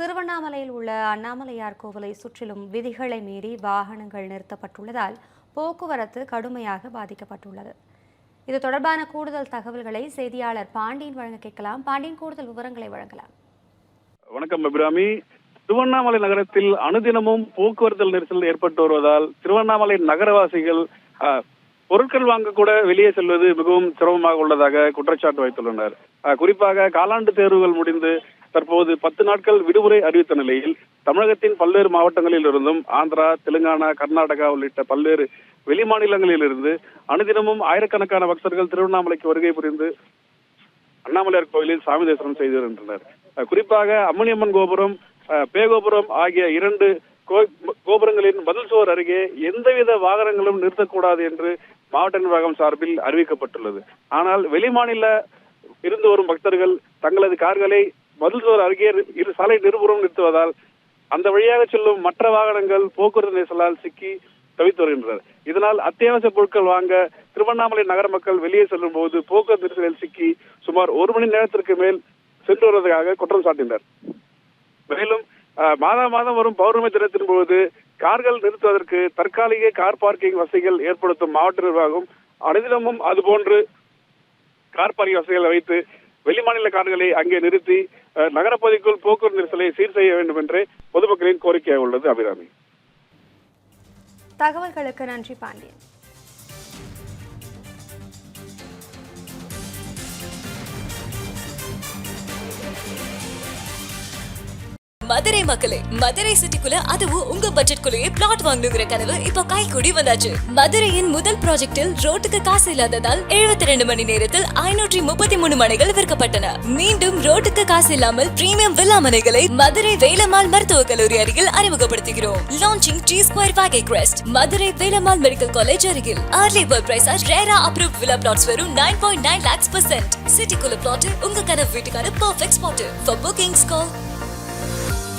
திருவண்ணாமலையில் உள்ள அண்ணாமலையார் கோவிலை சுற்றிலும் விதிகளை மீறி வாகனங்கள் நிறுத்தப்பட்டுள்ளதால் போக்குவரத்து கடுமையாக பாதிக்கப்பட்டுள்ளது. இது தொடர்பான கூடுதல் தகவல்களை செய்தியாளர் பாண்டியன் வழங்க கேட்கலாம். பாண்டியன், கூடுதல் விவரங்களை வழங்கலாம். வணக்கம் அபிராமி. திருவண்ணாமலை நகரத்தில் அனுதினமும் போக்குவரத்து நெரிசல் ஏற்பட்டு வருவதால் திருவண்ணாமலை நகரவாசிகள் பொருட்கள் வாங்க கூட வெளியே செல்வது மிகவும் சிரமமாக உள்ளதாக குற்றச்சாட்டு வைத்துள்ளனர். குறிப்பாக காலாண்டு தேர்வுகள் முடிந்து தற்போது 10 நாட்கள் விடுமுறை அறிவித்த நிலையில் தமிழகத்தின் பல்வேறு மாவட்டங்களில் இருந்தும் ஆந்திரா, தெலுங்கானா, கர்நாடகா உள்ளிட்ட பல்வேறு வெளிமாநிலங்களில் இருந்து அனுதினமும் ஆயிரக்கணக்கான பக்தர்கள் திருவண்ணாமலைக்கு வருகை புரிந்து அண்ணாமலையார் கோயிலில் சாமி தரிசனம் செய்து வருகின்றனர். குறிப்பாக அம்மணியம்மன் கோபுரம், பேகோபுரம் ஆகிய 2 கோபுரங்களின் பதில் சுவர் அருகே எந்தவித வாகனங்களும் நிறுத்தக்கூடாது என்று மாவட்ட நிர்வாகம் சார்பில் அறிவிக்கப்பட்டுள்ளது. ஆனால் வெளிமாநில இருந்து வரும் பக்தர்கள் தங்களது கார்களை பதில் சுவர் அருகே சாலை இருபுறம் நிறுத்துவதால் அந்த வழியாக செல்லும் மற்ற வாகனங்கள் போக்குவரத்து நெரிசலால் சிக்கி தவித்து வருகின்றனர். இதனால் அத்தியாவசிய பொருட்கள் வாங்க திருவண்ணாமலை நகர மக்கள் வெளியே செல்லும் போது போக்குவரத்து நெரிசலில் சிக்கி சுமார் 1 மணி நேரத்திற்கு மேல் சென்று வருவதாக குற்றம் சாட்டினர். மேலும் மாதம் வரும் பௌர்ணமி தினத்தின் போது கார்கள் நிறுத்துவதற்கு தற்காலிக கார் பார்க்கிங் வசதிகள் ஏற்படுத்தும் மாவட்ட நிர்வாகம் அனுதினமும் அதுபோன்று கார் பார்க்கிங் வசதிகளை வைத்து வெளிமாநில கார்களை அங்கே நிறுத்தி நகரப்பகுதிக்குள் போக்குவரத்து நெரிசலை சீர் செய்ய வேண்டும் என்று பொதுமக்களின் கோரிக்கையாக உள்ளது. அபிராமி, தகவல்களுக்கு நன்றி பாண்டியன். மதுரை மக்களே, மதுரை சிட்டிக்குள்ள அதுவும் உங்க பட்ஜெட்குள்ளேயே பிளாட் வாங்கணுங்கிற கனவு இப்போ கைகூடி வந்தாச்சு. மதுரையின் முதல் ப்ராஜெக்டில் ரோட்டுக்கு காசு இல்லாததால் 72 மணி நேரத்தில் 533 மனைகள் விற்கப்பட்டன. மீண்டும் ரோட்டுக்கு காசு இல்லாமல் பிரீமியம் வில்லா மனைகளை மதுரை வேலம்மாள் மருத்துவக் கல்லூரி அருகில் அறிமுகப்படுத்துகிறோம். Launching T Square Valley Crest, Madurai Velammal medical college அருகில். Early bird price RERA approved villa plots வெறும் 9.9 lakhs %. சிட்டிக்குள்ள பிளாட் உங்க கனவு வீட்டுக்கான perfect spot. For bookings call